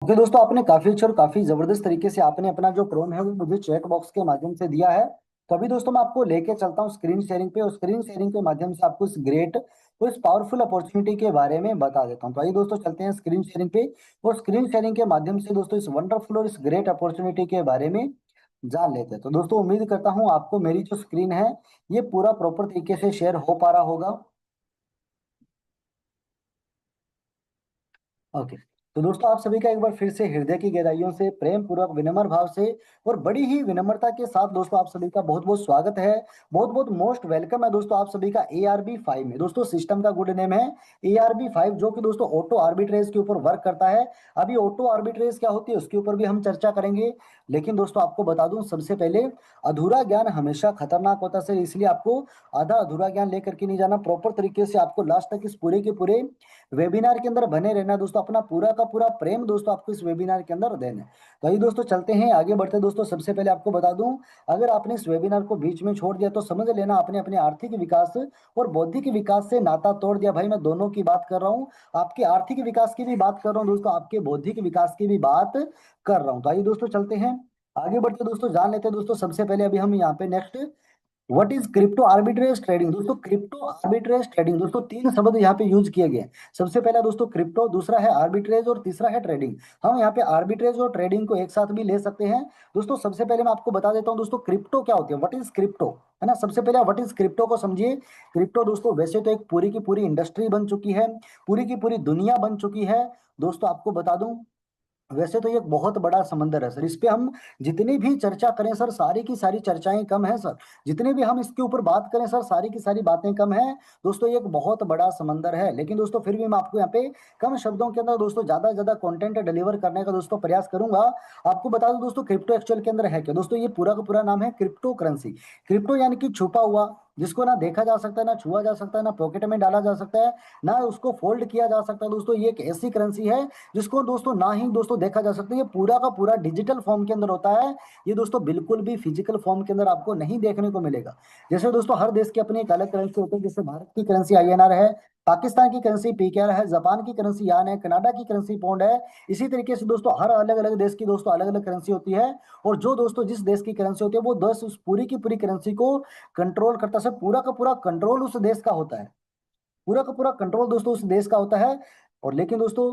Okay दोस्तों, आपने काफी अच्छा और काफी जबरदस्त तरीके से आपने अपना जो प्रोम है वो मुझे चैट बॉक्स के माध्यम से दिया है। तो अभी दोस्तों मैं आपको लेके चलता हूँ स्क्रीन शेयरिंग पे, और स्क्रीन शेयरिंग के माध्यम से आपको इस ग्रेट और इस पावरफुल अपॉर्चुनिटी के बारे में बता देता हूँ। तो आइए दोस्तों चलते हैं स्क्रीन शेयरिंग पे, और स्क्रीन शेयरिंग के माध्यम से दोस्तों इस वंडरफुल और इस ग्रेट अपॉर्चुनिटी के बारे में जान लेते हैं। तो दोस्तों उम्मीद करता हूँ आपको मेरी जो स्क्रीन है ये पूरा प्रॉपर तरीके से शेयर हो पा रहा होगा। ओके। तो दोस्तों आप सभी का एक बार फिर से हृदय की गहराइयों से प्रेम पूर्वक विनम्र भाव से और बड़ी ही विनम्रता के साथ दोस्तों आप सभी का बहुत बहुत स्वागत है। बहुत बहुत मोस्ट वेलकम है दोस्तों आप सभी का ARB 5 में। दोस्तों सिस्टम का गुड नेम है ARB 5, जो कि दोस्तों ऑटो आर्बिट्रेज के ऊपर वर्क करता है। अभी ऑटो आर्बिट्रेज क्या होती है उसके ऊपर भी हम चर्चा करेंगे। लेकिन दोस्तों आपको बता दूं सबसे पहले, अधूरा ज्ञान हमेशा खतरनाक होता है सर, इसलिए आपको आधा अधूरा ज्ञान लेकर के नहीं जाना। प्रॉपर तरीके से आपको लास्ट तक इस पूरे के पूरे वेबिनार के अंदर बने रहना है दोस्तों। अपना पूरा का पूरा प्रेम दोस्तों आपको इस वेबिनार के अंदर देना है। तो आइए दोस्तों चलते हैं आगे बढ़ते हैं। दोस्तों सबसे पहले आपको बता दूं, अगर आपने इस वेबिनार को बीच में छोड़ दिया तो समझ लेना आपने अपने आर्थिक विकास और बौद्धिक विकास से नाता तोड़ दिया। भाई मैं दोनों की बात कर रहा हूँ, आपके आर्थिक विकास की भी बात कर रहा हूँ दोस्तों, आपके बौद्धिक विकास की भी बात कर रहा हूँ। तो आइए दोस्तों चलते हैं आगे बढ़ते दोस्तों, जान लेते हैं दोस्तों। सबसे पहले अभी हम यहाँ पे next, what is crypto arbitrage trading. दोस्तों क्रिप्टो आर्बिट्रेज ट्रेडिंग, दोस्तों तीन शब्द यहाँ पे यूज किए गए हैं। सबसे पहला दोस्तों क्रिप्टो, दूसरा है आर्बिट्रेज और तीसरा है ट्रेडिंग। हम यहाँ पे आर्बिट्रेज और ट्रेडिंग को एक साथ भी ले सकते हैं। दोस्तों सबसे पहले मैं आपको बता देता हूँ दोस्तों क्रिप्टो क्या होती है, व्हाट इज क्रिप्टो, है ना। सबसे पहले व्हाट इज क्रिप्टो को समझिए। क्रिप्टो दोस्तों वैसे तो एक पूरी की पूरी इंडस्ट्री बन चुकी है, पूरी की पूरी दुनिया बन चुकी है। दोस्तों आपको बता दूं, वैसे तो ये एक बहुत बड़ा समंदर है सर, इस पे हम जितनी भी चर्चा करें सर सारी की सारी चर्चाएं कम है सर। जितने भी हम इसके ऊपर बात करें सर सारी की सारी बातें कम है। दोस्तों ये एक बहुत बड़ा समंदर है, लेकिन दोस्तों फिर भी मैं आपको यहाँ पे कम शब्दों के अंदर दोस्तों ज्यादा से ज्यादा कंटेंट डिलीवर करने का दोस्तों प्रयास करूंगा। आपको बता दूं दोस्तों क्रिप्टो एक्चुअल के अंदर है क्या। दोस्तों ये पूरा का पूरा नाम है क्रिप्टो करेंसी। क्रिप्टो यानी कि छुपा हुआ, जिसको ना देखा जा सकता है, ना छुआ जा सकता है, ना पॉकेट में डाला जा सकता है, ना उसको फोल्ड किया जा सकता है। दोस्तों ये एक ऐसी करेंसी है जिसको दोस्तों ना ही दोस्तों देखा जा सकता है, ये पूरा का पूरा डिजिटल फॉर्म के अंदर होता है। ये दोस्तों बिल्कुल भी फिजिकल फॉर्म के अंदर आपको नहीं देखने को मिलेगा। जैसे दोस्तों हर देश की अपनी एक अलग करेंसी होती है, जैसे भारत की करेंसी INR है, पाकिस्तान की करेंसी PKR है, जापान की करेंसी यान है, कनाडा की करेंसी पौंड है। इसी तरीके से दोस्तों हर अलग अलग देश की दोस्तों अलग अलग करेंसी होती है। और जो दोस्तों जिस देश की करेंसी होती है वो देश उस पूरी की पूरी करेंसी को कंट्रोल करता है। सब पूरा का पूरा कंट्रोल उस देश का होता है, पूरा का पूरा कंट्रोल दोस्तों उस देश का होता है। और लेकिन दोस्तों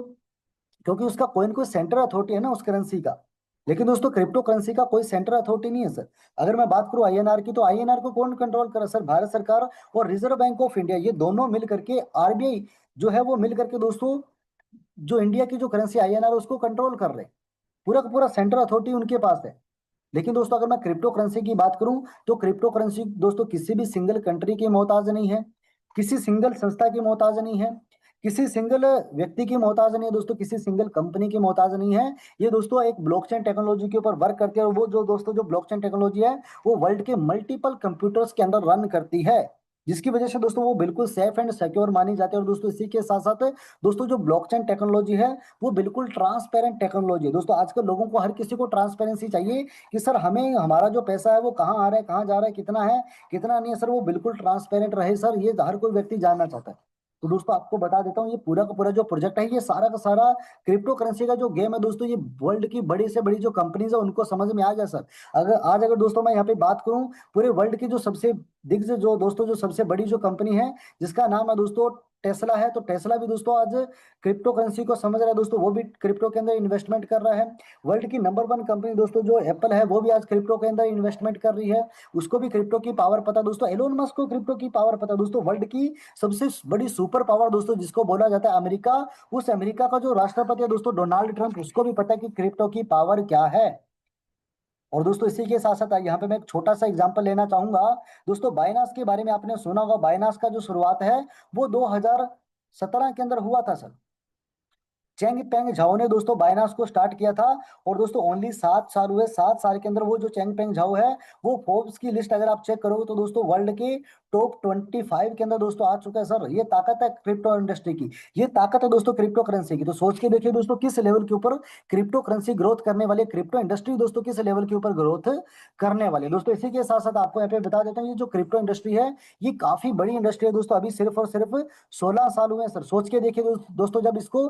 क्योंकि उसका कोई ना कोई सेंटर अथॉरिटी है ना उस करेंसी का। लेकिन दोस्तों क्रिप्टो करेंसी का कोई सेंटर अथॉरिटी नहीं है सर। अगर मैं बात करूं INR की, तो INR को कौन कंट्रोल कर रहा है सर, भारत सरकार और रिजर्व बैंक ऑफ इंडिया, ये दोनों मिल करके RBI जो है वो मिल करके दोस्तों जो इंडिया की जो करेंसी INR है उसको कंट्रोल कर रहे हैं। पूरा का पूरा सेंटर अथॉरिटी उनके पास है। लेकिन दोस्तों अगर मैं क्रिप्टो करेंसी की बात करूं, तो क्रिप्टो करेंसी दोस्तों किसी भी सिंगल कंट्री की मोहताज नहीं है, किसी सिंगल संस्था की मोहताज नहीं है, किसी सिंगल व्यक्ति की मोहताज नहीं है दोस्तों, किसी सिंगल कंपनी की मोहताज नहीं है। ये दोस्तों एक ब्लॉकचेन टेक्नोलॉजी के ऊपर वर्क करती है, और वो जो दोस्तों जो ब्लॉकचेन टेक्नोलॉजी है वो वर्ल्ड के मल्टीपल कंप्यूटर्स के अंदर रन करती है, जिसकी वजह से दोस्तों वो बिल्कुल सेफ एंड सिक्योर मानी जाती है। और दोस्तों इसी के साथ साथ दोस्तों जो ब्लॉकचेन टेक्नोलॉजी है वो बिल्कुल ट्रांसपेरेंट टेक्नोलॉजी है। दोस्तों आजकल लोगों को हर किसी को ट्रांसपेरेंसी चाहिए कि सर हमें हमारा जो पैसा है वो कहाँ आ रहा है, कहाँ जा रहा है कितना नहीं है सर, वो बिल्कुल ट्रांसपेरेंट रहे सर, ये हर कोई व्यक्ति जानना चाहता है। तो दोस्तों आपको बता देता हूँ ये पूरा का पूरा जो प्रोजेक्ट है ये सारा का सारा क्रिप्टो करेंसी का जो गेम है दोस्तों, ये वर्ल्ड की बड़ी से बड़ी जो कंपनीज है उनको समझ में आ जाए सर। अगर दोस्तों मैं यहाँ पे बात करूँ, पूरे वर्ल्ड की जो सबसे दिग्गज जो दोस्तों जो सबसे बड़ी जो कंपनी है जिसका नाम है दोस्तों टेस्ला है, तो टेस्ला भी दोस्तों आज क्रिप्टो करेंसी को समझ रहा है दोस्तों, वो भी क्रिप्टो के अंदर इन्वेस्टमेंट कर रहा है। वर्ल्ड की नंबर 1 कंपनी दोस्तों जो एप्पल है वो भी आज क्रिप्टो के अंदर इन्वेस्टमेंट कर रही है, उसको भी क्रिप्टो की पावर पता है दोस्तों। एलोन मस्क को क्रिप्टो की पावर पता है दोस्तों। वर्ल्ड की सबसे बड़ी सुपर पावर दोस्तों जिसको बोला जाता है अमेरिका, उस अमेरिका का जो राष्ट्रपति है दोस्तों डोनाल्ड ट्रंप, उसको भी पता है कि क्रिप्टो की पावर क्या है। और दोस्तों इसी के साथ साथ यहाँ पे मैं एक छोटा सा एग्जांपल लेना चाहूंगा। दोस्तों बाइनास के बारे में आपने सुना होगा, बाइनास का जो शुरुआत है वो 2017 के अंदर हुआ था सर। चेंग पेंग झाओ ने दोस्तों बाइनास को स्टार्ट किया था। और दोस्तों ओनली 7 साल हुए, 7 साल के अंदर वो जो चेंग पेंग झाओ है वो फोर्ब्स की लिस्ट अगर आप चेक करोगे तो दोस्तों वर्ल्ड के टॉप 25 के अंदर दोस्तों आ चुका है सर। ये ताकत है क्रिप्टो इंडस्ट्री की, ये ताकत है दोस्तों क्रिप्टो करेंसी की। तो सोच के देखिए दोस्तों किस लेवल के ऊपर क्रिप्टो करेंसी ग्रोथ करने वाली, क्रिप्टो इंडस्ट्री दोस्तों किस लेवल के ऊपर ग्रोथ करने वाली दोस्तों। इसी के साथ साथ आपको यहाँ पे बता देता हूँ, ये जो क्रिप्टो इंडस्ट्री है ये काफी बड़ी इंडस्ट्री है दोस्तों। अभी सिर्फ और सिर्फ 16 साल हुए हैं सर। सोच के देखिए दोस्तों जब इसको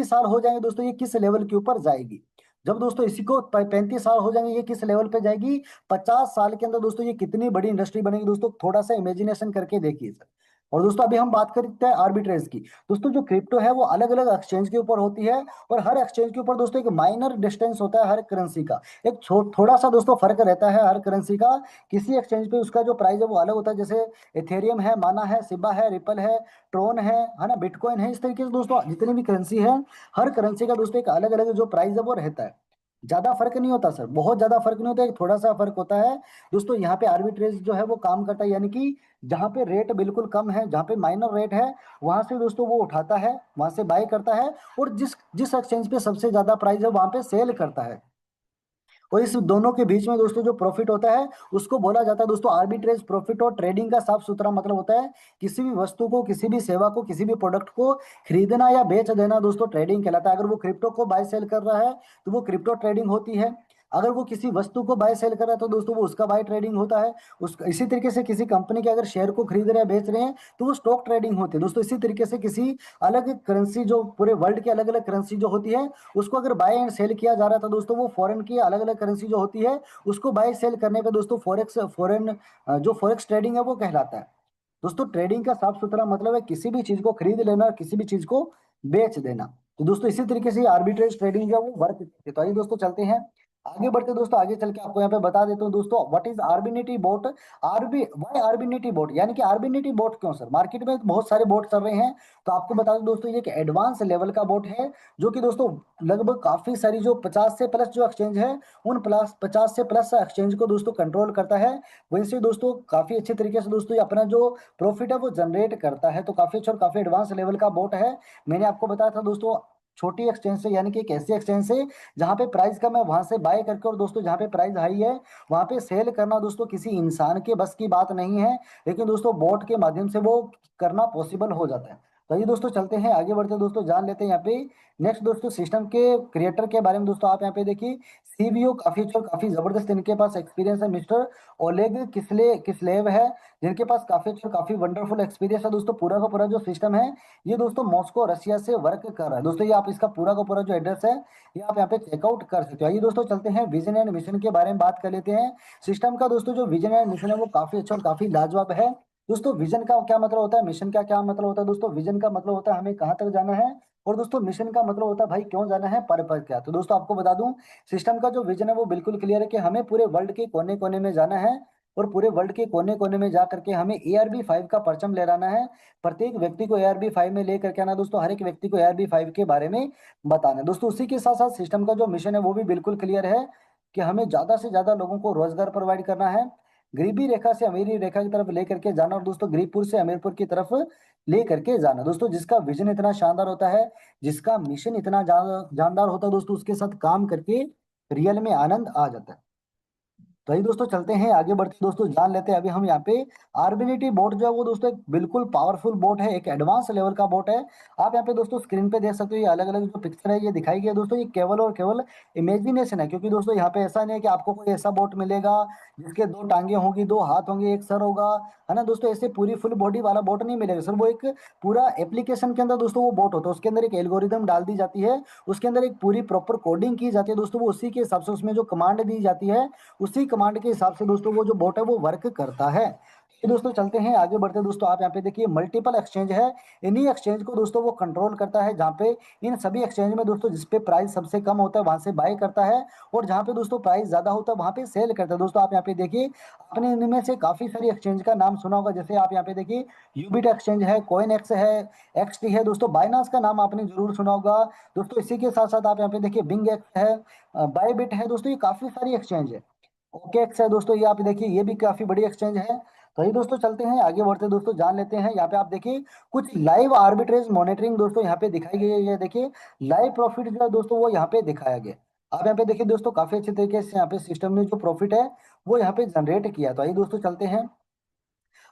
साल हो जाएंगे दोस्तों ये किस लेवल के ऊपर जाएगी। जब दोस्तों इसी को 35 साल हो जाएंगे ये किस लेवल पे जाएगी। 50 साल के अंदर दोस्तों ये कितनी बड़ी इंडस्ट्री बनेगी दोस्तों, थोड़ा सा इमेजिनेशन करके देखिए सर। और दोस्तों अभी हम बात करते हैं आर्बिट्रेज की। दोस्तों जो क्रिप्टो है वो अलग अलग एक्सचेंज के ऊपर होती है, और हर एक्सचेंज के ऊपर दोस्तों एक माइनर डिस्टेंस होता है हर करेंसी का। एक थोड़ा सा दोस्तों फर्क रहता है हर करेंसी का। किसी एक्सचेंज पे उसका जो प्राइस है वो अलग होता है, जैसे इथेरियम है, माना है, सिबा है, रिपल है, ट्रोन है ना, बिटकॉइन है। इस तरीके से दोस्तों जितनी भी करेंसी है, हर करेंसी का दोस्तों एक अलग अलग जो प्राइस है वो रहता है। ज्यादा फर्क नहीं होता सर, बहुत ज्यादा फर्क नहीं होता, एक थोड़ा सा फर्क होता है। दोस्तों यहाँ पे आर्बिट्रेज जो है वो काम करता है, यानी कि जहाँ पे रेट बिल्कुल कम है, जहाँ पे माइनर रेट है, वहां से दोस्तों वो उठाता है, वहां से बाय करता है, और जिस जिस एक्सचेंज पे सबसे ज्यादा प्राइस है वहां पे सेल करता है। और इस दोनों के बीच में दोस्तों जो प्रॉफिट होता है उसको बोला जाता है दोस्तों आर्बिट्रेज प्रॉफिट। और ट्रेडिंग का साफ सुथरा मतलब होता है किसी भी वस्तु को, किसी भी सेवा को, किसी भी प्रोडक्ट को खरीदना या बेच देना दोस्तों ट्रेडिंग कहलाता है। अगर वो क्रिप्टो को बाय सेल कर रहा है तो वो क्रिप्टो ट्रेडिंग होती है। अगर वो किसी वस्तु को बाय सेल कर रहा है तो दोस्तों वो उसका बाय ट्रेडिंग होता है। उस इसी तरीके से किसी कंपनी के अगर शेयर को खरीद रहे हैं, बेच रहे हैं, तो वो स्टॉक ट्रेडिंग होती है दोस्तों। इसी तरीके से किसी अलग करेंसी, जो पूरे वर्ल्ड की अलग अलग करेंसी जो होती है, उसको अगर बाय एंड सेल किया जा रहा था दोस्तों, वो फॉरेन की अलग अलग करेंसी जो होती है उसको बाय सेल करने पे दोस्तों फॉरेन जो फॉरेक्स ट्रेडिंग है वो कहलाता है। दोस्तों ट्रेडिंग का साफ सुथरा मतलब है किसी भी चीज को खरीद लेना और किसी भी चीज को बेच देना। तो दोस्तों इसी तरीके से आर्बिट्रेज ट्रेडिंग जो है वो वर्क करती है। तो आइए दोस्तों चलते हैं आगे बढ़ते हैं दोस्तों, आगे चल के आपको यहाँ पे बता देता हूँ दोस्तों what is Arbinity bot. Why Arbinity bot, यानी कि आर्बिनिटी बोट क्यों सर, मार्केट में बहुत सारे बोट चल रहे हैं। तो आपको बता दूं दोस्तों ये एक एडवांस लेवल का बोट है, जो कि दोस्तों लगभग काफी सारी जो 50 से प्लस जो एक्सचेंज है, उन प्लस 50 से प्लस एक्सचेंज को दोस्तों कंट्रोल करता है। वहीं से दोस्तों काफी अच्छे तरीके से दोस्तों ये अपना जो प्रॉफिट है वो जनरेट करता है। तो काफी अच्छा और काफी एडवांस लेवल का बोट है। मैंने आपको बताया था दोस्तों छोटी एक्सचेंज से, यानी कि एक ऐसी एक्सचेंज से जहां पे प्राइस कम है वहां से बाय करके, और दोस्तों जहां पे प्राइस हाई है वहां पे सेल करना दोस्तों किसी इंसान के बस की बात नहीं है, लेकिन दोस्तों बोट के माध्यम से वो करना पॉसिबल हो जाता है। तो ये दोस्तों चलते हैं आगे बढ़ते हैं दोस्तों, जान लेते हैं यहाँ पे नेक्स्ट दोस्तों सिस्टम के क्रिएटर के बारे में। दोस्तों आप यहाँ पे देखिए सीवीओ काफी अच्छा और काफी जबरदस्त इनके पास एक्सपीरियंस है, मिस्टर ओलेग किसलेव है, जिनके पास काफी अच्छा और काफी वंडरफुल एक्सपीरियंस है। दोस्तों पूरा का पूरा जो सिस्टम है ये दोस्तों मॉस्को रशिया से वर्क कर रहा है। दोस्तों ये आप इसका पूरा का पूरा जो एड्रेस है ये आप यहाँ पे चेकआउट कर सकते हो। आइए दोस्तों चलते हैं विजन एंड मिशन के बारे में बात कर लेते हैं। सिस्टम का दोस्तों जो विजन एंड मिशन है वो काफी अच्छा और काफी लाजवाब है। दोस्तों विजन का क्या मतलब होता है, मिशन का क्या मतलब होता है। दोस्तों विजन का मतलब होता है हमें कहाँ तक जाना है, और दोस्तों मिशन का मतलब होता है भाई क्यों जाना है, पर्पज क्या। तो दोस्तों आपको बता दूं सिस्टम का जो विजन है वो बिल्कुल क्लियर है कि हमें पूरे वर्ल्ड के कोने कोने में जाना है, और पूरे वर्ल्ड के कोने कोने में जा करके हमें ARB5 का परचम लहराना है। प्रत्येक व्यक्ति को ARB5 में लेकर के आना दोस्तों, हर एक व्यक्ति को ARB5 के बारे में बताना है। दोस्तों उसी के साथ साथ सिस्टम का जो मिशन है वो भी बिल्कुल क्लियर है कि हमें ज्यादा से ज्यादा लोगों को रोजगार प्रोवाइड करना है, गरीबी रेखा से अमीरी रेखा की तरफ लेकर के जाना, और दोस्तों गरीबपुर से अमीरपुर की तरफ ले करके जाना। दोस्तों जिसका विजन इतना शानदार होता है, जिसका मिशन इतना जानदार होता है दोस्तों, उसके साथ काम करके रियल में आनंद आ जाता है। तो ये दोस्तों चलते हैं आगे बढ़ते हैं दोस्तों, जान लेते हैं अभी हम यहाँ पे आर्बिनिटी बोट जो है वो दोस्तों एक बिल्कुल पावरफुल बोट है, एक एडवांस लेवल का बोट है। आप यहाँ पे दोस्तों स्क्रीन पे देख सकते हो ये अलग अलग जो पिक्चर है ये दिखाई गई है दोस्तों, ये केवल और केवल इमेजिनेशन है, क्योंकि दोस्तों यहाँ पे ऐसा नहीं है कि आपको कोई ऐसा बोट मिलेगा जिसके दो टांगे होंगी, दो हाथ होंगे, एक सर होगा, है ना दोस्तों, ऐसे पूरी फुल बॉडी वाला बोट नहीं मिलेगा सर। वो एक पूरा एप्लीकेशन के अंदर दोस्तों वो बोट होता है, उसके अंदर एक एल्गोरिदम डाल दी जाती है, उसके अंदर एक पूरी प्रॉपर कोडिंग की जाती है दोस्तों, वो उसी के हिसाब से उसमें जो कमांड दी जाती है उसी कमांड के हिसाब से दोस्तों वो जो बोट है वो वर्क करता है। ये दोस्तों चलते हैं आगे बढ़ते हैं दोस्तों, आप यहाँ पे देखिए मल्टीपल एक्सचेंज है, इन्हीं एक्सचेंज को दोस्तों वो कंट्रोल करता है, जहाँ पे इन सभी एक्सचेंज में दोस्तों जिस पे प्राइस सबसे कम होता है वहां से बाय करता है, और जहाँ पे दोस्तों प्राइस ज्यादा होता है वहां पे सेल करता है। दोस्तों आप यहाँ पे देखिए आपने इनमें से काफी सारी एक्सचेंज का नाम सुना होगा, जैसे आप यहाँ पे देखिए यूबिट एक्सचेंज है, कॉइन एक्स है, एक्सटी है, दोस्तों बाइनांस का नाम आपने जरूर सुना होगा दोस्तों। इसी के साथ साथ आप यहाँ पे देखिए बिंग एक्स है, बायबिट है दोस्तों, ये काफी सारी एक्सचेंज है। ओकेएक्स है दोस्तों, ये आप देखिए ये भी काफी बड़ी एक्सचेंज है। तो ये दोस्तों चलते हैं आगे बढ़ते हैं दोस्तों, जान लेते हैं यहाँ पे आप देखिए कुछ लाइव आर्बिट्रेज मॉनिटरिंग दोस्तों यहाँ पे दिखाई गई है। ये देखिए लाइव प्रॉफिट जो है दोस्तों वो यहाँ पे दिखाया गया। आप यहाँ पे देखिए दोस्तों काफी अच्छे तरीके से यहाँ पे सिस्टम ने जो प्रॉफिट है वो यहाँ पे जनरेट किया। तो आइए दोस्तों चलते हैं,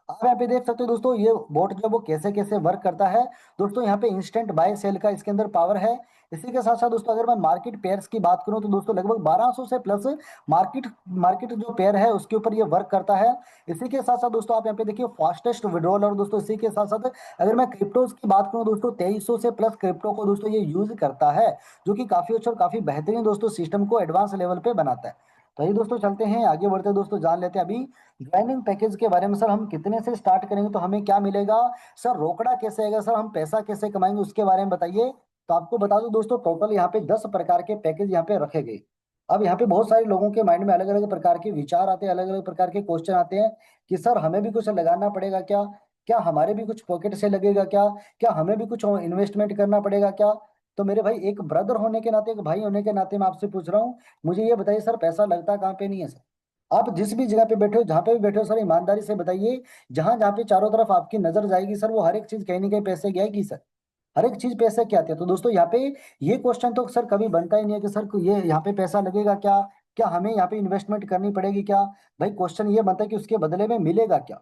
आप यहाँ पे देख सकते हो दोस्तों ये बोट जो है वो कैसे कैसे वर्क करता है। दोस्तों यहाँ पे इंस्टेंट बाय सेल का इसके अंदर पावर है, इसी के साथ साथ दोस्तों अगर मैं मार्केट पेयर्स की बात करूं तो दोस्तों लगभग 1200 से प्लस मार्केट मार्केट जो पेयर है उसके ऊपर ये वर्क करता है। इसी के साथ साथ दोस्तों आप यहाँ पे देखिए फास्टेस्ट विड्रॉल, और दोस्तों इसी के साथ साथ अगर मैं क्रिप्टोज की बात करूं दोस्तों 2300 से प्लस क्रिप्टो को दोस्तों ये यूज करता है, जो कि काफी अच्छा और काफी बेहतरीन दोस्तों सिस्टम को एडवांस लेवल पे बनाता है। तो ये दोस्तों चलते हैं आगे बढ़ते हैं दोस्तों, जान लेते हैं अभी ज्वाइनिंग पैकेज के बारे में। सर हम कितने से स्टार्ट करेंगे तो हमें क्या मिलेगा, सर रोकड़ा कैसे आएगा, सर हम पैसा कैसे कमाएंगे, उसके बारे में बताइए। तो आपको बता दूं दोस्तों टोटल यहाँ पे 10 प्रकार के पैकेज यहाँ पे रखे गए। अब यहाँ पे बहुत सारे लोगों के माइंड में अलग अलग प्रकार के विचार आते हैं, अलग अलग प्रकार के क्वेश्चन आते हैं कि सर हमें भी कुछ लगाना पड़ेगा क्या, क्या हमारे भी कुछ पॉकेट से लगेगा क्या, क्या हमें भी कुछ इन्वेस्टमेंट करना पड़ेगा क्या। तो मेरे भाई एक ब्रदर होने के नाते, एक भाई होने के नाते मैं आपसे पूछ रहा हूँ, मुझे ये बताइए सर पैसा लगता कहाँ पे नहीं है सर। आप जिस भी जगह पे बैठे हो, जहाँ पे भी बैठे हो सर, ईमानदारी से बताइए, जहां जहाँ पे चारों तरफ आपकी नजर जाएगी सर, वो हर एक चीज कहीं ना कहीं पैसे की आएगी सर। हर एक चीज पैसे की आती है। तो दोस्तों यहाँ पे ये क्वेश्चन तो सर कभी बनता ही नहीं है कि सर ये यहाँ पे पैसा लगेगा क्या, क्या हमें यहाँ पे इन्वेस्टमेंट करनी पड़ेगी क्या। भाई क्वेश्चन ये बनता है कि उसके बदले में मिलेगा क्या,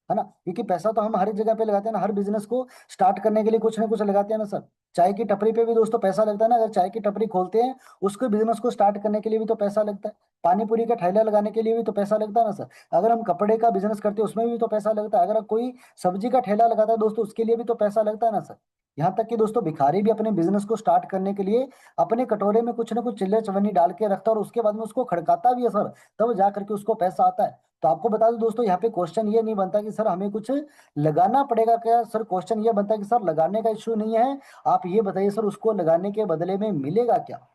है ना। क्योंकि पैसा तो हम हर एक जगह पे लगाते हैं ना, हर बिजनेस को स्टार्ट करने के लिए कुछ ना कुछ लगाते हैं ना सर। चाय की टपरी पे भी दोस्तों पैसा लगता है ना, अगर चाय की टपरी खोलते हैं उसको बिजनेस को स्टार्ट करने के लिए भी तो पैसा लगता है। पानी पूरी का ठेला लगाने के लिए भी तो पैसा लगता है ना सर। अगर हम कपड़े का बिजनेस करते हैं उसमें भी तो पैसा लगता है। अगर कोई सब्जी का ठेला लगाता है दोस्तों उसके लिए भी तो पैसा लगता है ना सर। यहाँ तक कि दोस्तों भिखारी भी अपने बिजनेस को स्टार्ट करने के लिए अपने कटोरे में कुछ ना कुछ चिल्लर चवन्नी डाल के रखता है और उसके बाद में उसको खड़काता भी है सर, तब जा करके उसको पैसा आता है। तो आपको बता दूं दोस्तों यहाँ पे क्वेश्चन ये नहीं बनता कि सर हमें कुछ लगाना पड़ेगा क्या, सर क्वेश्चन ये बनता है कि सर लगाने का इश्यू नहीं है, आप ये बताइए सर उसको लगाने के बदले में मिलेगा क्या।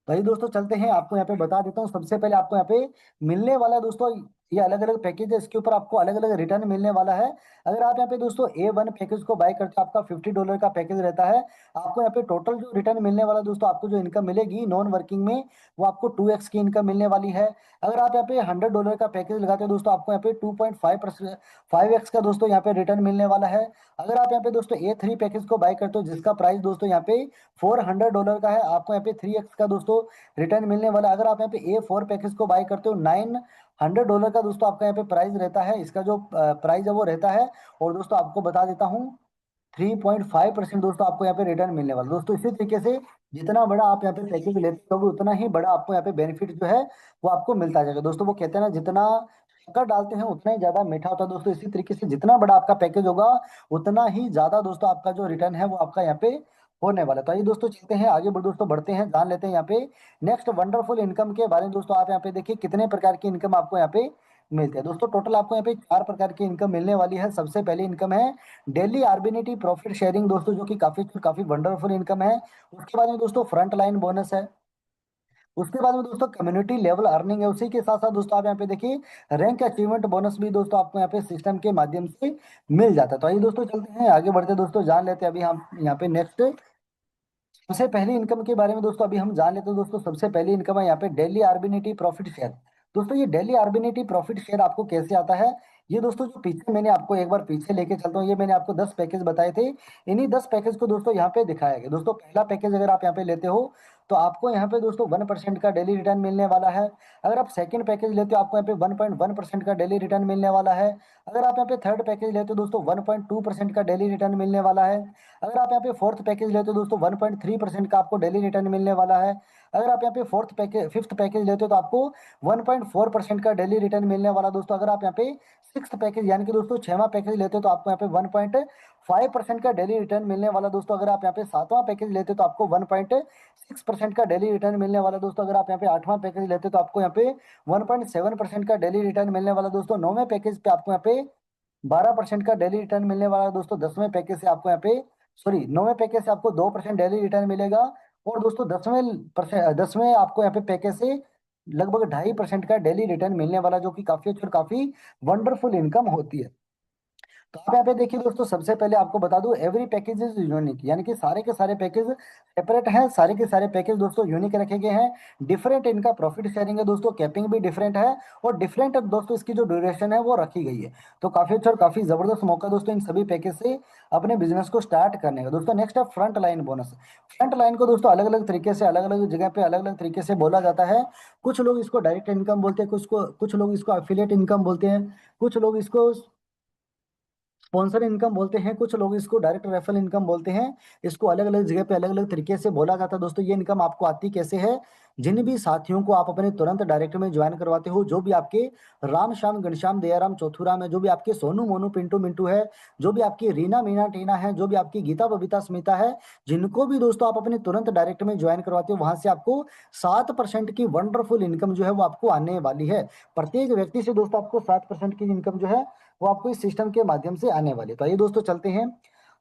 भाई दोस्तों चलते हैं, आपको यहाँ पे बता देता हूँ। सबसे पहले आपको यहाँ पे मिलने वाला है दोस्तों, ये अलग अलग पैकेज है, इसके ऊपर आपको अलग अलग रिटर्न मिलने वाला है। अगर आप यहाँ पे दोस्तों A1 पैकेज को बाय करते हो, आपका $50 का पैकेज रहता है। आपको यहाँ पे टोटल जो रिटर्न मिलने वाला दोस्तों, आपको जो इनकम मिलेगी नॉन वर्किंग में, वो आपको 2x की इनकम मिलने वाली है। अगर आप यहाँ पे $100 का पैकेज लगाते हो दोस्तों, आपको यहाँ पे 2.5% 5x का दोस्तों यहाँ पे रिटर्न मिलने वाला है। अगर आप यहाँ पे दोस्तों A3 पैकेज को बाय करते हो, जिसका प्राइस दोस्तों यहाँ पे $400 का है, आपको यहाँ पे 3x का दोस्तों रिटर्न मिलने वाला है। अगर आप यहाँ पे A4 पैकेज को बाय करते हो, $900 का दोस्तों आपका यहाँ पे प्राइस रहता है, इसका जो प्राइस है वो रहता है। और दोस्तों आपको बता देता हूँ 3.5% दोस्तों आपको यहाँ पे रिटर्न मिलने वाला। दोस्तों इसी तरीके से जितना बड़ा आप यहाँ पे पैकेज लेते हो उतना ही बड़ा आपको यहाँ पे बेनिफिट जो है वो आपको मिलता जाएगा। दोस्तों वो कहते हैं ना, जितना शक्कर डालते हैं उतना ही ज्यादा मीठा होता है। दोस्तों इसी तरीके से जितना बड़ा आपका पैकेज होगा उतना ही ज्यादा दोस्तों आपका जो रिटर्न है वो आपका यहाँ पे होने वाला है। तो आइए दोस्तों चलते हैं आगे दोस्तों बढ़ते हैं, जान लेते हैं यहाँ पे नेक्स्ट वंडरफुल इनकम के बारे में। दोस्तों आप यहाँ पे देखिए कितने प्रकार की इनकम आपको यहाँ पे मिलते हैं। दोस्तों टोटल आपको यहाँ पे 4 प्रकार की इनकम मिलने वाली है। सबसे पहली इनकम है डेली आर्बिनिटी प्रॉफिट शेयरिंग दोस्तों, जो कि काफी काफी वंडरफुल इनकम है। उसके बाद में दोस्तों फ्रंट लाइन बोनस है। उसके बाद में दोस्तों कम्युनिटी लेवल अर्निंग है। उसी के साथ साथ दोस्तों आप यहाँ पे देखिए रैंक अचीवमेंट बोनस भी दोस्तों आपको यहाँ पे सिस्टम के माध्यम से मिल जाता है। तो आइए दोस्तों चलते हैं आगे बढ़ते हैं दोस्तों, जान लेते हैं अभी हम यहाँ पे नेक्स्ट सबसे पहली इनकम के बारे में। दोस्तों अभी हम जान लेते हैं दोस्तों, सबसे पहली इनकम है यहाँ पे डेली आर्बिनिटी प्रॉफिट शेयर। दोस्तों ये डेली आर्बिनिटी प्रॉफिट शेयर आपको कैसे आता है, ये दोस्तों जो पीछे मैंने आपको एक बार पीछे लेके चलता हूँ, ये मैंने आपको 10 पैकेज बताए थे, इन्हीं 10 पैकेज को दोस्तों यहाँ पे दिखाया गया। दोस्तों पहला पैकेज अगर आप यहाँ पे लेते हो तो आपको यहाँ पे दोस्तों 1% का डेली रिटर्न मिलने वाला है। अगर आप सेकंड पैकेज लेते हो आपको यहाँ पे 1.1% का डेली रिटर्न मिलने वाला है। अगर आप यहाँ पे थर्ड पैकेज लेते हो दोस्तों 1.2% का डेली रिटर्न मिलने वाला है। अगर आप यहाँ पे फोर्थ पैकेज लेते हो दोस्तों 1.3% का आपको डेली रिटर्न मिलने वाला है। अगर आप यहाँ पे फिफ्थ पैकेज लेते हो तो आपको 1.4% का डेली रिटर्न मिलने वाला दोस्तों। अगर आप यहाँ पे सिक्स पैकेज यानी कि दोस्तों छठवां पैकेज लेते हो तो आपको यहाँ पे 1.5% का डेली रिटर्न मिलने वाला दोस्तों। अगर आप यहाँ पे सातवां पैकेज लेते हो तो आपको 1.6% का डेली रिटर्न मिलने वाला दोस्तों। अगर आप यहाँ पे आठवां पैकेज लेते हो तो आपको यहाँ पे 1.7% का डेली रिटर्न मिलने वाला दोस्तों। नौवें पैकेज पे आपको यहाँ पे 12% का डेली रिटर्न मिलने वाला है दोस्तों। 9वें पैकेज से आपको 2% डेली रिटर्न मिलेगा। और दोस्तों 10वें आपको यहाँ पे पैकेज से लगभग 2.5% का डेली रिटर्न मिलने वाला, जो कि काफी अच्छा और काफी वंडरफुल इनकम होती है। तो आप यहाँ पे देखिए दोस्तों, सबसे पहले आपको बता दूं एवरी पैकेज इज यूनिक, यानी कि सारे के सारे पैकेज सेपरेट हैं, सारे के सारे पैकेज दोस्तों यूनिक रखे गए हैं। डिफरेंट इनका प्रॉफिट शेयरिंग है दोस्तों, कैपिंग भी डिफरेंट है, और डिफरेंट दोस्तों इसकी जो ड्यूरेशन है वो रखी गई है। तो काफी अच्छा और काफी जबरदस्त मौका दोस्तों इन सभी पैकेज से अपने बिजनेस को स्टार्ट करने का। दोस्तों नेक्स्ट है front line bonus. Front line को दोस्तों अलग अलग तरीके से अलग अलग जगह पे अलग अलग तरीके से बोला जाता है। कुछ लोग इसको डायरेक्ट इनकम बोलते हैं, कुछ लोग इसको एफिलिएट इनकम बोलते हैं, कुछ लोग इसको स्पॉन्सर इनकम बोलते हैं, कुछ लोग इसको डायरेक्ट रेफरल इनकम बोलते हैं। इसको अलग अलग जगह पे अलग अलग तरीके से बोला जाता है दोस्तों। ये इनकम आपको आती कैसे है? जिन भी साथियों को आप अपने तुरंत डायरेक्ट में ज्वाइन करवाते हो, जो भी आपके राम श्याम घनश्याम दयाराम चौथुराम है, जो भी आपके सोनू मोनू पिंटू मिंटू है, जो भी आपकी रीना मीना टीना है, जो भी आपकी गीता बबीता स्मिता है, जिनको भी दोस्तों आप अपने तुरंत डायरेक्ट में ज्वाइन करवाते हो, वहां से आपको 7% की वंडरफुल इनकम जो है वो आपको आने वाली है। प्रत्येक व्यक्ति से दोस्तों आपको 7% की इनकम जो है वो आपको इस सिस्टम के माध्यम से आने वाली है। तो आइए दोस्तों चलते हैं,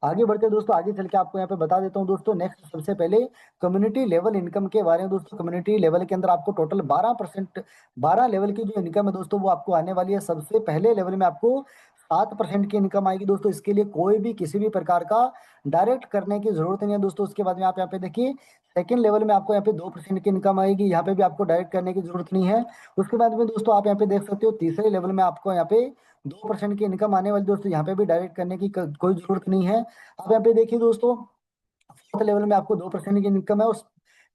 आगे बढ़ते हैं दोस्तों। आगे चल के आपको यहाँ पे बता देता हूँ दोस्तों। नेक्स्ट सबसे पहले कम्युनिटी लेवल इनकम के बारे में दोस्तों। कम्युनिटी लेवल के अंदर आपको टोटल 12%, 12 लेवल की जो इनकम है दोस्तों वो आपको आने वाली है। सबसे पहले लेवल में आपको 7% की इनकम आएगी दोस्तों। इसके लिए कोई भी किसी भी प्रकार का डायरेक्ट करने की जरूरत नहीं है दोस्तों। उसके बाद में आप यहाँ पे देखिए, सेकंड लेवल में आपको यहाँ पे 2% की इनकम आएगी। यहाँ पे भी आपको डायरेक्ट करने की जरूरत नहीं है। उसके बाद में दोस्तों आप यहाँ पे देख सकते हो, तीसरे लेवल में आपको यहाँ पे 2% की इनकम आने वाली दोस्तों। यहाँ पे भी डायरेक्ट करने की कोई जरूरत नहीं है। आप यहाँ पे देखिए दोस्तों, फोर्थ लेवल में आपको 2% की इनकम है। उस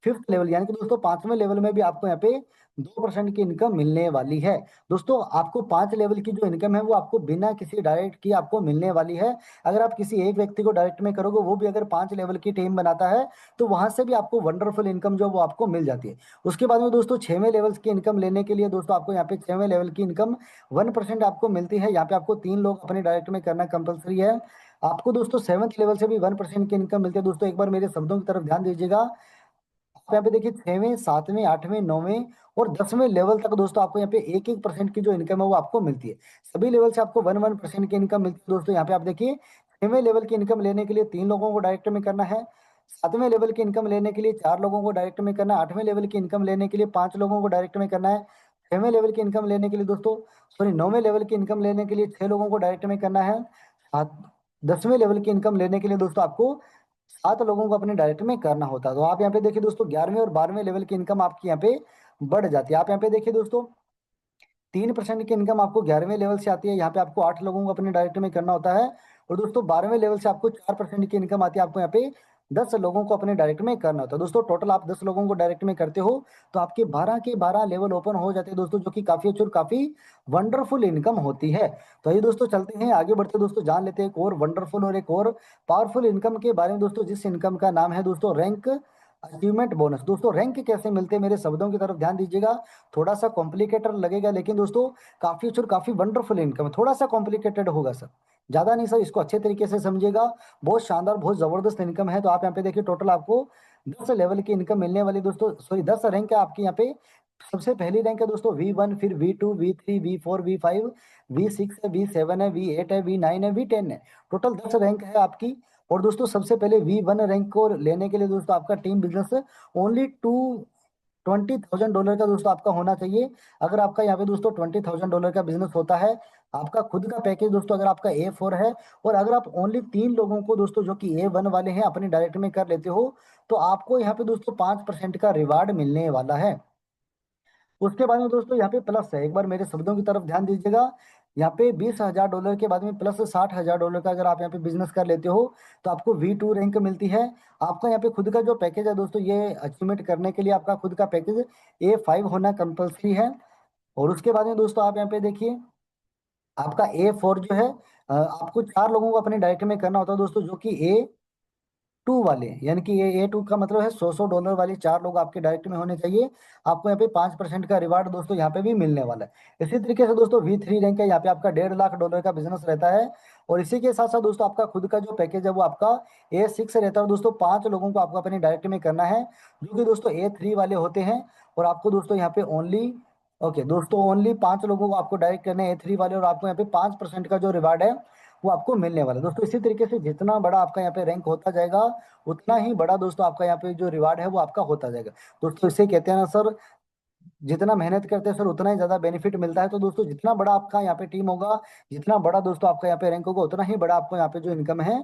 फिफ्थ लेवल यानी कि दोस्तों पांचवें लेवल में भी आपको यहाँ पे 2% की इनकम मिलने वाली है दोस्तों। आपको 5 लेवल की जो इनकम है वो आपको बिना किसी डायरेक्ट की आपको मिलने वाली है। अगर आप किसी एक व्यक्ति को डायरेक्ट में करोगे, वो भी अगर 5 लेवल की टीम बनाता है, तो वहां से भी आपको वंडरफुल इनकम जो वो आपको मिल जाती है। उसके बाद में दोस्तों 6वें लेवल की इनकम लेने के लिए दोस्तों आपको यहाँ पे 6वें लेवल की इनकम 1% आपको मिलती है। यहाँ पे आपको 3 लोग अपने डायरेक्ट में करना कंपलसरी है। आपको दोस्तों 7th लेवल से भी 1% की इनकम मिलती है दोस्तों। एक बार मेरे शब्दों की तरफ ध्यान दीजिएगा। आप यहाँ पे देखिए 6वें, 7वें, 8वें, 9वें और 10वें लेवल तक दोस्तों आपको यहाँ पे 1-1% की जो इनकम है वो आपको मिलती है। सभी लेवल से आपको 1-1% की इनकम मिलती है दोस्तों। यहाँ पे आप देखिए, 6वें लेवल की इनकम लेने के लिए 3 लोगों को डायरेक्ट में करना है। 7वें लेवल की इनकम लेने के लिए 4 लोगों को डायरेक्ट में करना है। 8वें लेवल की इनकम लेने के लिए 5 लोगों को डायरेक्ट में करना है। 6वें लेवल की इनकम लेने के लिए दोस्तों, सॉरी, 9वें लेवल की इनकम लेने के लिए 6 लोगों को डायरेक्ट में करना है। सात 10वें लेवल की इनकम लेने के लिए दोस्तों आपको 7 लोगों को अपने डायरेक्ट में करना होता है। तो आप यहाँ पे देखिए दोस्तों, 11वें और 12वें लेवल की इनकम आपकी यहाँ पे बढ़ जाती है। आप यहाँ पे देखिए दोस्तों, 3% की इनकम आपको 11वें लेवल से आती है। यहाँ पे आपको 8 लोगों को अपने डायरेक्ट में करना होता है। और दोस्तों 12वें लेवल से आपको 4% की इनकम आती है। आपको यहाँ पे 10 लोगों को अपने डायरेक्ट में करना होता है दोस्तों। टोटल आप 10 लोगों को डायरेक्ट में करते हो तो आपके 12 के 12 लेवल ओपन हो जाते हैं दोस्तों, जो कि काफी अच्छी और काफी वंडरफुल इनकम होती है। तो ये दोस्तों चलते हैं आगे बढ़ते दोस्तों, जान लेते हैं एक और वंडरफुल और एक और पावरफुल इनकम के बारे में दोस्तों, जिस इनकम का नाम है दोस्तों रैंक अचीवमेंट बोनस। दोस्तों रैंक कैसे मिलते हैं, मेरे शब्दों की तरफ ध्यान दीजिएगा। थोड़ा सा कॉम्प्लिकेटेड लगेगा, लेकिन दोस्तों काफी अच्छी और काफी वंडरफुल इनकम है। थोड़ा सा कॉम्प्लिकेटेड होगा सर, ज्यादा नहीं सर, इसको अच्छे तरीके से समझिएगा। बहुत शानदार, बहुत जबरदस्त इनकम है। तो आप यहाँ पे देखिए, टोटल आपको 10 लेवल की इनकम मिलने वाली दोस्तों, सॉरी 10 रैंक है आपकी यहाँ पे। सबसे पहली रैंक है दोस्तों V1, फिर V2, V3, V4, V5, V6 है, V7 है, V8 है, V9 है, V10 है। टोटल 10 रैंक है आपकी। और दोस्तों सबसे पहले V1 रैंक को लेने के लिए दोस्तों आपका टीम बिजनेस ओनली $20,000 का दोस्तों आपका होना चाहिए। अगर आपका यहाँ पे दोस्तों $20,000 का बिजनेस होता है, आपका खुद का पैकेज दोस्तों अगर आपका A4 है, और अगर आप ओनली 3 लोगों को दोस्तों जो कि A1 वाले हैं अपने डायरेक्ट में कर लेते हो, तो आपको यहाँ पे दोस्तों 5% का रिवार्ड मिलने वाला है। उसके बाद में दोस्तों यहाँ पे प्लस है, एक बार मेरे शब्दों की तरफ ध्यान दीजिएगा। यहाँ पे $20,000 के बाद में प्लस $60,000 का अगर आप यहाँ पे बिजनेस कर लेते हो, तो आपको V2 रैंक मिलती है। आपका यहाँ पे खुद का जो पैकेज है दोस्तों, ये अचीवमेंट करने के लिए आपका खुद का पैकेज A5 होना कंपलसरी है। और उसके बाद में दोस्तों आप यहाँ पे देखिए, आपका A4 जो है, आपको 4 लोगों को अपने डायरेक्ट में करना होता है दोस्तों, जो कि A2 वाले, यानी कि ये A2 का मतलब है $100 वाले 4 लोग आपके डायरेक्ट में होने चाहिए। आपको यहाँ पे 5% का रिवार्ड दोस्तों यहाँ पे भी मिलने वाला है। इसी तरीके से दोस्तों V3 रैंक है, यहाँ पे आपका $1.5 लाख का बिजनेस रहता है। और इसी के साथ साथ दोस्तों आपका खुद का जो पैकेज है वो आपका A6 रहता है दोस्तों। 5 लोगों को आपको अपने डायरेक्ट में करना है, जो कि दोस्तों A3 वाले होते हैं। और आपको दोस्तों यहाँ पे ओनली, ओके दोस्तों, ओनली 5 लोगों को आपको डायरेक्ट करने हैं A3 वाले, और आपको यहाँ पे 5% का जो रिवार्ड है वो आपको मिलने वाला है दोस्तों। इसी तरीके से जितना बड़ा आपका यहाँ पे रैंक होता जाएगा, उतना ही बड़ा दोस्तों आपका यहाँ पे जो रिवार्ड है वो आपका होता जाएगा दोस्तों। इसे कहते हैं ना सर, जितना मेहनत करते हैं सर उतना ही ज्यादा बेनिफिट मिलता है। तो दोस्तों जितना बड़ा आपका यहाँ पे टीम होगा, जितना बड़ा दोस्तों आपका यहाँ पे रैंक होगा, उतना ही बड़ा आपको यहाँ पे जो इनकम है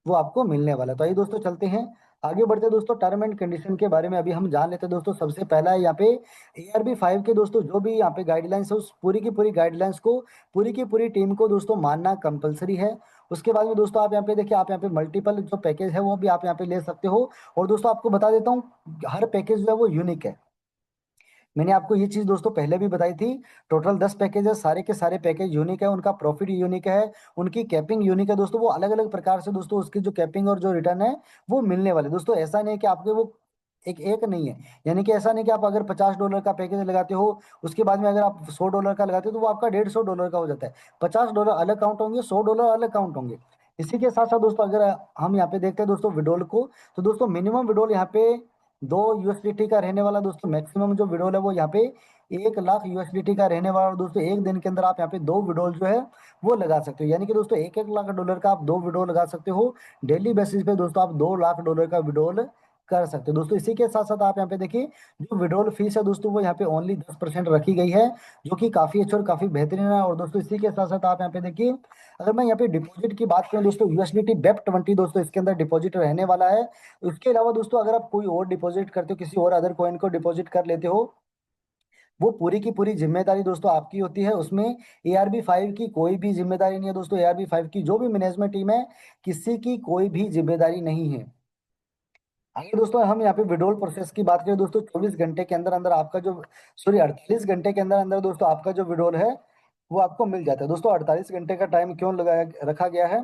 वो आपको मिलने वाला है। तो आइए दोस्तों चलते हैं आगे बढ़ते हैं दोस्तों, टर्म एंड कंडीशन के बारे में अभी हम जान लेते हैं दोस्तों। सबसे पहला है यहाँ पे ARB 5 के दोस्तों जो भी यहाँ पे गाइडलाइंस है, उस पूरी की पूरी गाइडलाइंस को पूरी की पूरी टीम को दोस्तों मानना कंपलसरी है। उसके बाद में दोस्तों आप यहाँ पे देखिए, आप यहाँ पे मल्टीपल जो पैकेज है वो भी आप यहाँ पे ले सकते हो। और दोस्तों आपको बता देता हूँ, हर पैकेज जो है वो यूनिक है। मैंने आपको ये चीज दोस्तों पहले भी बताई थी। टोटल 10 पैकेज है, सारे के सारे पैकेज यूनिक है, उनका प्रॉफिट यूनिक है, उनकी कैपिंग यूनिक है दोस्तों। वो अलग अलग प्रकार से दोस्तों उसकी जो कैपिंग और जो रिटर्न है वो मिलने वाले दोस्तों। ऐसा नहीं है कि आपके वो एक एक नहीं है, यानी कि ऐसा नहीं कि आप अगर $50 का पैकेज लगाते हो, उसके बाद में अगर आप $100 का लगाते हो तो वो आपका $150 का हो जाता है। $50 अलग काउंट होंगे, $100 अलग काउंट होंगे। इसी के साथ साथ दोस्तों अगर हम यहाँ पे देखते हैं दोस्तों विड्रॉल को, तो दोस्तों मिनिमम विड्रॉल यहाँ पे 2 USDT का रहने वाला दोस्तों। मैक्सिमम जो विड्रॉल है वो यहाँ पे 1 लाख USDT का रहने वाला दोस्तों। एक दिन के अंदर आप यहाँ पे 2 विड्रॉल जो है वो लगा सकते हो, यानी कि दोस्तों 1 1 लाख डॉलर का आप 2 विड्रॉल लगा सकते हो। डेली बेसिस पे दोस्तों आप 2 लाख डॉलर का विड्रॉल कर सकते हो दोस्तों। इसी के साथ साथ आप यहाँ पे देखिए, जो विड्रॉल फीस है दोस्तों वो यहाँ पे ओनली 10% रखी गई है, जो कि काफी अच्छा और काफी बेहतरीन है। और दोस्तों इसी के साथ साथ आप यहाँ पे देखिए, अगर मैं यहाँ पे डिपॉजिट की बात करूँ दोस्तों, USDT BEP20 दोस्तों इसके अंदर डिपॉजिट रहने वाला है। उसके अलावा दोस्तों अगर आप कोई और डिपॉजिट करते हो, किसी और अदर कॉइन को डिपॉजिट कर लेते हो, वो पूरी की पूरी जिम्मेदारी दोस्तों आपकी होती है। उसमें ARB5 की कोई भी जिम्मेदारी नहीं है दोस्तों। ARB5 की जो भी मैनेजमेंट टीम है, किसी की कोई भी जिम्मेदारी नहीं है। आइए दोस्तों हम यहाँ पे विड्रॉल प्रोसेस की बात करें दोस्तों, 24 घंटे के अंदर अंदर आपका जो, सॉरी 48 घंटे के अंदर अंदर दोस्तों आपका जो विड्रॉल है वो आपको मिल जाता है दोस्तों। 48 घंटे का टाइम क्यों लगाया रखा गया है?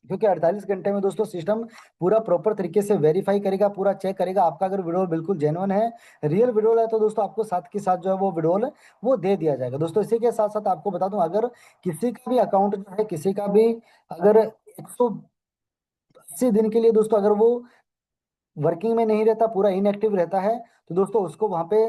क्योंकि 48 घंटे में दोस्तों सिस्टम पूरा प्रॉपर तरीके से वेरीफाई करेगा, पूरा चेक करेगा आपका। अगर विड्रॉल बिल्कुल जेन्युइन है, रियल विड्रॉल है, तो दोस्तों आपको साथ के साथ जो है वो विड्रॉल वो दे दिया जाएगा दोस्तों। इसी के साथ साथ आपको बता दूं, अगर किसी का भी अकाउंट जो है, किसी का भी अगर 180 दिन के लिए दोस्तों अगर वो वर्किंग में नहीं रहता, पूरा इनएक्टिव रहता है, तो दोस्तों उसको वहां पे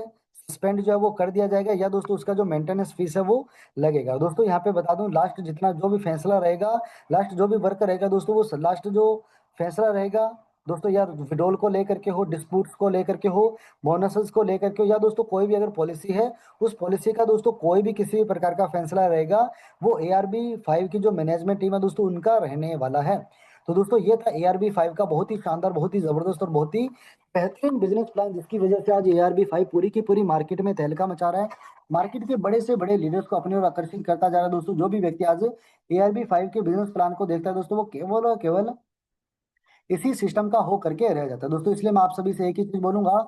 सस्पेंड जो है वो कर दिया जाएगा, या दोस्तों उसका जो मेंटेनेंस फीस है वो लगेगा दोस्तों। यहाँ पे बता दूं, लास्ट जितना जो भी फैसला रहेगा, लास्ट जो भी वर्क रहेगा दोस्तों, वो लास्ट जो फैसला रहेगा दोस्तों, या विड्रॉल को लेकर के हो, डिस्प्यूट्स को लेकर के हो, बोनसेस को लेकर के हो, या दोस्तों कोई भी अगर पॉलिसी है, उस पॉलिसी का दोस्तों कोई भी किसी भी प्रकार का फैसला रहेगा, वो ARB5 की जो मैनेजमेंट टीम है दोस्तों उनका रहने वाला है। तो दोस्तों ये था ARB5 का बहुत ही शानदार, बहुत ही जबरदस्त और बहुत ही बेहतरीन बिजनेस प्लान, जिसकी वजह से आज ARB5 पूरी की पूरी मार्केट में तहलका मचा रहा है। मार्केट के बड़े से बड़े लीडर्स को अपनी ओर आकर्षित करता जा रहा है दोस्तों। जो भी व्यक्ति आज ARB5 के बिजनेस प्लान को देखता है दोस्तों, वो केवल और केवल इसी सिस्टम का हो करके रह जाता है दोस्तों। इसलिए मैं आप सभी से एक ही चीज बोलूंगा,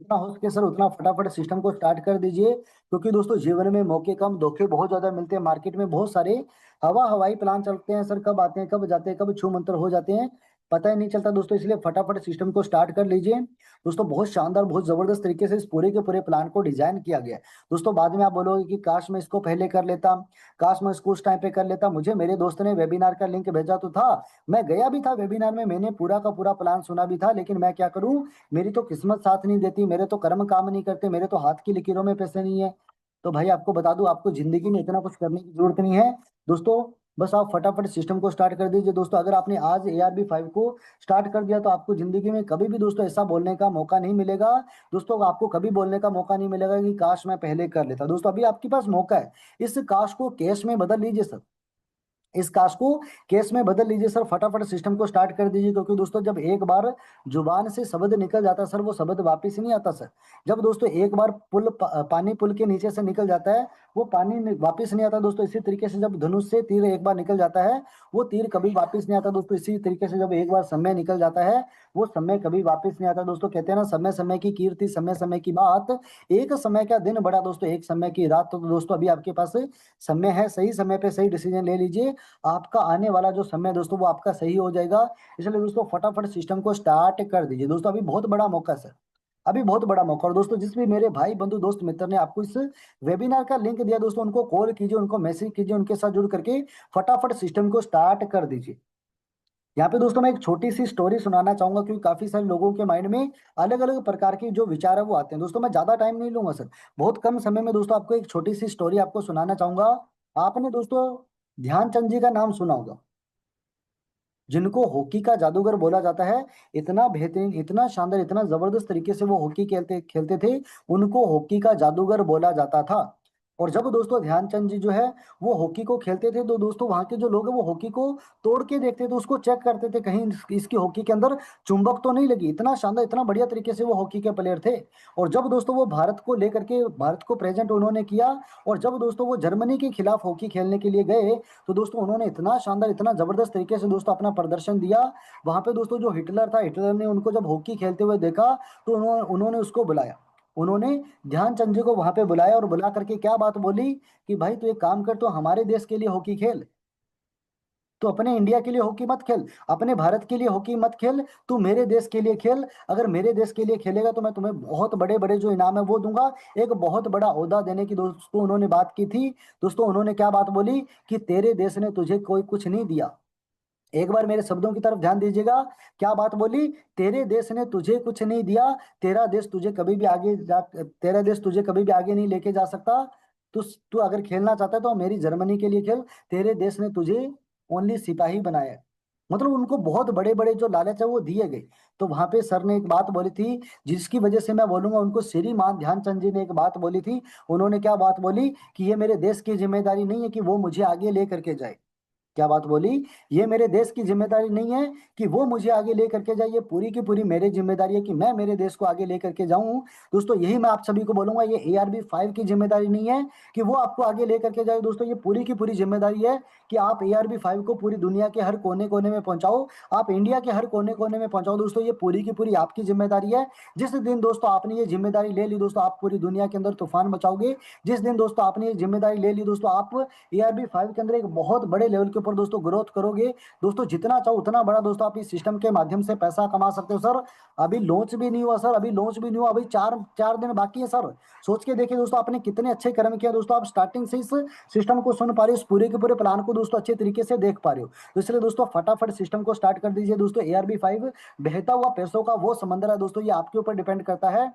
जितना हो सके सर उतना फटाफट सिस्टम को स्टार्ट कर दीजिए। क्योंकि दोस्तों जीवन में मौके कम, धोखे बहुत ज्यादा मिलते हैं। मार्केट में बहुत सारे हवाई प्लान चलते हैं सर, कब आते हैं कब जाते हैं, कब छू मंतर हो जाते हैं, पता ही नहीं चलता दोस्तों। इसलिए फटाफट सिस्टम को स्टार्ट कर लीजिए दोस्तों। बहुत शानदार, बहुत जबरदस्त तरीके से इस पूरे के पूरे प्लान को डिजाइन किया गया है दोस्तों। बाद में आप बोलोगे कि काश मैं इसको पहले कर लेता, काश मैं इसको उस टाइम पे कर लेता। मुझे मेरे दोस्त ने वेबिनार का लिंक भेजा तो था, मैं गया भी था वेबिनार में, मैंने पूरा का पूरा प्लान सुना भी था, लेकिन मैं क्या करूं, मेरी तो किस्मत साथ नहीं देती, मेरे तो कर्म काम नहीं करते, मेरे तो हाथ की लकीरों में पैसे नहीं है। तो भाई आपको बता दूं, आपको जिंदगी में इतना कुछ करने की जरूरत नहीं है दोस्तों। बस आप फटाफट सिस्टम को स्टार्ट कर दीजिए दोस्तों। अगर आपने आज ARB5 को स्टार्ट कर दिया, तो आपको जिंदगी में कभी भी दोस्तों ऐसा बोलने का मौका नहीं मिलेगा दोस्तों। आपको कभी बोलने का मौका नहीं मिलेगा कि काश मैं पहले कर लेता दोस्तों। अभी आपके पास मौका है, इस काश को कैश में बदल लीजिए सर, इस काश को केस में बदल लीजिए सर। फटाफट सिस्टम को स्टार्ट कर दीजिए, क्योंकि दोस्तों जब एक बार जुबान से शब्द निकल जाता है सर, वो शब्द वापस नहीं आता सर। जब दोस्तों एक बार पानी पुल के नीचे से निकल जाता है, वो पानी वापस नहीं आता दोस्तों। इसी तरीके से जब धनुष से तीर एक बार निकल जाता है, वो तीर कभी वापस नहीं आता दोस्तों। इसी तरीके से जब एक बार समय निकल जाता है, वो समय कभी वापस नहीं आता दोस्तों। कहते हैं ना, समय समय की कीर्ति, समय समय की बात, एक समय का दिन बड़ा दोस्तों, एक समय की रात। तो दोस्तों अभी आपके पास समय है, सही समय पे सही डिसीजन ले लीजिए। आपका आने वाला जो समय है दोस्तों, वो आपका सही हो जाएगा। इसलिए दोस्तों फटाफट सिस्टम को स्टार्ट कर दीजिए दोस्तों। अभी बहुत बड़ा मौका है सर, अभी बहुत बड़ा मौका। और दोस्तों जिस भी मेरे भाई बंधु दोस्त मित्र ने आपको इस वेबिनार का लिंक दिया दोस्तों, उनको कॉल कीजिए, उनको मैसेज कीजिए, उनके साथ जुड़ करके फटाफट सिस्टम को स्टार्ट कर दीजिए। यहाँ पे दोस्तों मैं एक छोटी सी स्टोरी सुनाना चाहूंगा, क्योंकि काफी सारे लोगों के माइंड में अलग अलग प्रकार के जो विचार है वो आते हैं दोस्तों। मैं ज्यादा टाइम नहीं लूंगा सर, बहुत कम समय में दोस्तों आपको एक छोटी सी स्टोरी आपको सुनाना चाहूंगा। आपने दोस्तों ध्यानचंद जी का नाम सुना होगा, जिनको हॉकी का जादूगर बोला जाता है। इतना बेहतरीन, इतना शानदार, इतना जबरदस्त तरीके से वो हॉकी खेलते खेलते थे, उनको हॉकी का जादूगर बोला जाता था। और जब दोस्तों ध्यानचंद जी जो है वो हॉकी को खेलते थे, तो दोस्तों वहां के जो लोग हैं वो हॉकी को तोड़ के देखते थे, उसको चेक करते थे कहीं इसकी हॉकी के अंदर चुंबक तो नहीं लगी। इतना शानदार, इतना बढ़िया तरीके से वो हॉकी के प्लेयर थे। और जब दोस्तों वो भारत को लेकर के, भारत को प्रेजेंट उन्होंने किया, और जब दोस्तों वो जर्मनी के खिलाफ हॉकी खेलने के लिए गए, तो दोस्तों उन्होंने इतना शानदार, इतना जबरदस्त तरीके से दोस्तों अपना प्रदर्शन दिया। वहां पे दोस्तों जो हिटलर था, हिटलर ने उनको जब हॉकी खेलते हुए देखा, तो उन्होंने उन्होंने उसको बुलाया। उन्होंने ध्यानचंद जी को वहां पे बुलाया और बुला करके क्या बात बोली कि भाई तू एक काम कर, तो हमारे देश के लिए हॉकी खेल, तू अपने इंडिया के लिए हॉकी मत खेल, अपने भारत के लिए हॉकी मत खेल, तू मेरे देश के लिए खेल। अगर मेरे देश के लिए खेलेगा तो मैं तुम्हें बहुत बड़े बड़े जो इनाम है वो दूंगा, एक बहुत बड़ा ओहदा देने की दोस्तों उन्होंने बात की थी। दोस्तों उन्होंने क्या बात बोली कि तेरे देश ने तुझे कोई कुछ नहीं दिया। एक बार मेरे शब्दों की तरफ ध्यान दीजिएगा, क्या बात बोली, तेरे देश ने तुझे कुछ नहीं दिया, तेरा देश तुझे कभी भी आगे जा, तेरा देश तुझे कभी भी आगे नहीं लेके जा सकता। तू तू अगर खेलना चाहता है तो मेरी जर्मनी के लिए खेल, तेरे देश ने तुझे ओनली सिपाही बनाया है। मतलब उनको बहुत बड़े बड़े जो लालच है वो दिए गए। तो वहां पे सर ने एक बात बोली थी, जिसकी वजह से मैं बोलूंगा उनको श्रीमान ध्यानचंद जी ने एक बात बोली थी। उन्होंने क्या बात बोली कि ये मेरे देश की जिम्मेदारी नहीं है कि वो मुझे आगे लेकर के जाए। क्या बात बोली, ये मेरे देश की जिम्मेदारी नहीं है कि वो मुझे आगे लेकर के जाए, ये पूरी की पूरी मेरी जिम्मेदारी है कि मैं मेरे देश को आगे लेकर के जाऊं। दोस्तों यही मैं आप सभी को बोलूंगा, ये ARB 5 की जिम्मेदारी नहीं है कि वो आपको आगे लेकर के जाए। दोस्तों ये पूरी की पूरी जिम्मेदारी है कि आप ARB 5 को पूरी दुनिया के हर कोने कोने में पहुंचाओ, आप इंडिया के हर कोने कोने में पहुंचाओ। दोस्तों ये पूरी की पूरी आपकी जिम्मेदारी है। जिस दिन दोस्तों आपने ये जिम्मेदारी ले ली दोस्तों, आप पूरी दुनिया के अंदर तूफान मचाओगे। जिस दिन दोस्तों आपने ये जिम्मेदारी ले ली दोस्तों, आप ARB 5 के अंदर एक बहुत बड़े लेवल के ऊपर दोस्तों ग्रोथ करोगे। दोस्तों जितना चाहो उतना बड़ा दोस्तों आप इस सिस्टम के माध्यम से पैसा कमा सकते हो। सर अभी लॉन्च भी नहीं हुआ, सर अभी लॉन्च भी नहीं हुआ, अभी चार चार दिन बाकी है सर। सोच के देखिए दोस्तों आपने कितने अच्छे कर्म किया दोस्तों, आप स्टार्टिंग से इस सिस्टम को सुन पा रहे हो, इस पूरे के पूरे प्लान को दोस्तों अच्छे तरीके से देख पा रहे हो। तो इसलिए दोस्तों फटाफट सिस्टम को स्टार्ट कर दीजिए दोस्तों। ARB 5 बहता हुआ पैसों का वो समंदर है दोस्तों, ये आपके ऊपर डिपेंड करता है।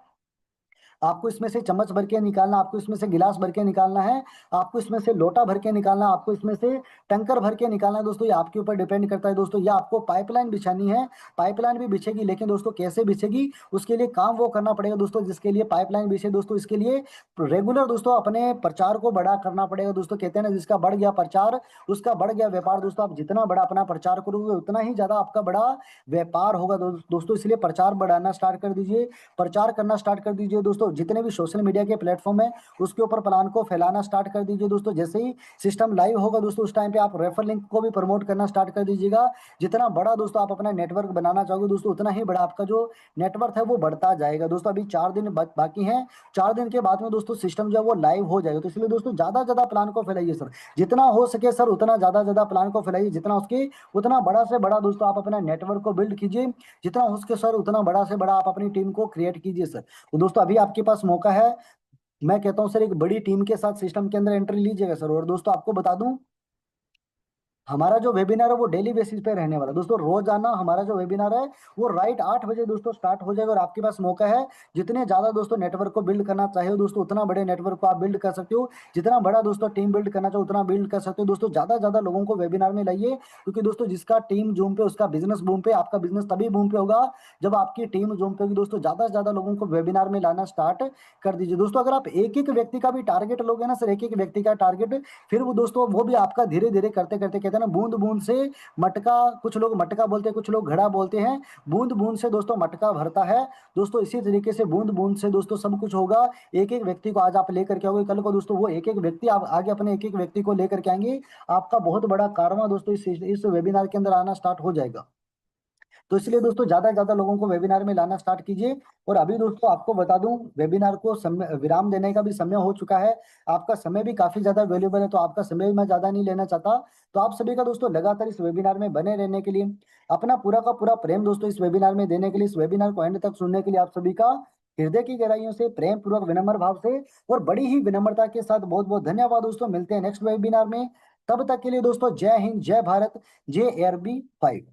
आपको इसमें से चम्मच भर के निकालना, आपको इसमें से गिलास भर के निकालना है, आपको इसमें से लोटा भर के निकालना, आपको इसमें से टंकर भर के निकालना है दोस्तों, ये आपके ऊपर डिपेंड करता है दोस्तों। ये आपको पाइपलाइन बिछानी है, पाइपलाइन भी बिछेगी, लेकिन दोस्तों कैसे बिछेगी उसके लिए काम वो करना पड़ेगा दोस्तों, जिसके लिए पाइपलाइन बिछे दोस्तों, इसके लिए रेगुलर दोस्तों अपने प्रचार को बड़ा करना पड़ेगा दोस्तों। कहते हैं ना, जिसका बढ़ गया प्रचार उसका बढ़ गया व्यापार। दोस्तों आप जितना बड़ा अपना प्रचार करोगे उतना ही ज्यादा आपका बड़ा व्यापार होगा दोस्तों। इसलिए प्रचार बढ़ाना स्टार्ट कर दीजिए, प्रचार करना स्टार्ट कर दीजिए दोस्तों। जितने भी सोशल मीडिया के प्लेटफॉर्म है उसके ऊपर प्लान को फैलाना स्टार्ट कर दीजिए दोस्तों। जैसे ही सिस्टम लाइव होगा दोस्तों, उस टाइम पे आप रेफर लिंक को भी प्रमोट करना स्टार्ट कर दीजिएगा। जितना बड़ा दोस्तों आप अपना नेटवर्क बनाना चाहोगे दोस्तों, उतना ही बड़ा आपका जो नेटवर्क है वो बढ़ता जाएगा दोस्तों। अभी 4 दिन बाकी हैं, 4 दिन के बाद में दोस्तों सिस्टम जो है वो लाइव हो जाएगा। तो इसलिए दोस्तों ज्यादा ज्यादा प्लान को फैलाइए सर, जितना हो सके सर उतना ज्यादा ज्यादा प्लान को फैलाइए, जितना उसके उतना बड़ा से बड़ा दोस्तों आप अपना नेटवर्क को बिल्ड कीजिए, जितना हो सके सर उतना बड़ा से बड़ा आप अपनी टीम को क्रिएट कीजिए सर। तो दोस्तों अभी आपके पास मौका है, मैं कहता हूं सर एक बड़ी टीम के साथ सिस्टम के अंदर एंट्री लीजिएगा सर। और दोस्तों आपको बता दूं, हमारा जो वेबिनार है वो डेली बेसिस पे रहने वाला है दोस्तों। रोजाना हमारा जो वेबिनार है वो राइट 8 बजे दोस्तों स्टार्ट हो जाएगा। और आपके पास मौका है, जितने ज्यादा दोस्तों नेटवर्क को बिल्ड करना चाहे हो दोस्तों, उतना बड़े नेटवर्क को आप बिल्ड कर सकते हो। जितना बड़ा दोस्तों टीम बिल्ड करना चाहो उतना बिल्ड कर सकते हो दोस्तों। ज्यादा से ज्यादा लोगों को वेबिनार में लाइए, क्योंकि दोस्तों जिसका टीम जूम पे उसका बिजनेस बूम पे, आपका बिजनेस तभी बूम पे होगा जब आपकी टीम जूम पे होगी दोस्तों। ज्यादा से ज्यादा लोगों को वेबिनार में लाना स्टार्ट कर दीजिए दोस्तों। अगर आप एक एक व्यक्ति का भी टारगेट लोगे ना सर, एक एक व्यक्ति का टारगेट, फिर वो दोस्तों वो भी आपका धीरे धीरे करते करते, कहते हैं ना बूंद बूंद से मटका, कुछ लोग मटका बोलते हैं कुछ लोग घड़ा बोलते हैं, बूंद बूंद से दोस्तों मटका भरता है दोस्तों। इसी तरीके से बूंद बूंद से दोस्तों सब कुछ होगा। एक एक व्यक्ति को आज आप लेकर के आओगे, कल को दोस्तों वो एक एक व्यक्ति आप आगे अपने एक एक व्यक्ति को लेकर के आएंगे। आपका बहुत बड़ा कारवां दोस्तों इस वेबिनार के अंदर आना स्टार्ट हो जाएगा। तो इसलिए दोस्तों ज्यादा से ज्यादा लोगों को वेबिनार में लाना स्टार्ट कीजिए। और अभी दोस्तों आपको बता दूं, वेबिनार को समय विराम देने का भी समय हो चुका है। आपका समय भी काफी ज्यादा वैल्यूबल है, तो आपका समय भी मैं ज्यादा नहीं लेना चाहता। तो आप सभी का दोस्तों लगातार इस वेबिनार में बने रहने के लिए, अपना पूरा का पूरा प्रेम दोस्तों इस वेबिनार में देने के लिए, इस वेबिनार को एंड तक सुनने के लिए आप सभी का हृदय की गहराइयों से प्रेम पूर्वक विनम्र भाव से और बड़ी ही विनम्रता के साथ बहुत बहुत धन्यवाद दोस्तों। मिलते हैं नेक्स्ट वेबिनार में, तब तक के लिए दोस्तों जय हिंद, जय भारत, जय ARB 5।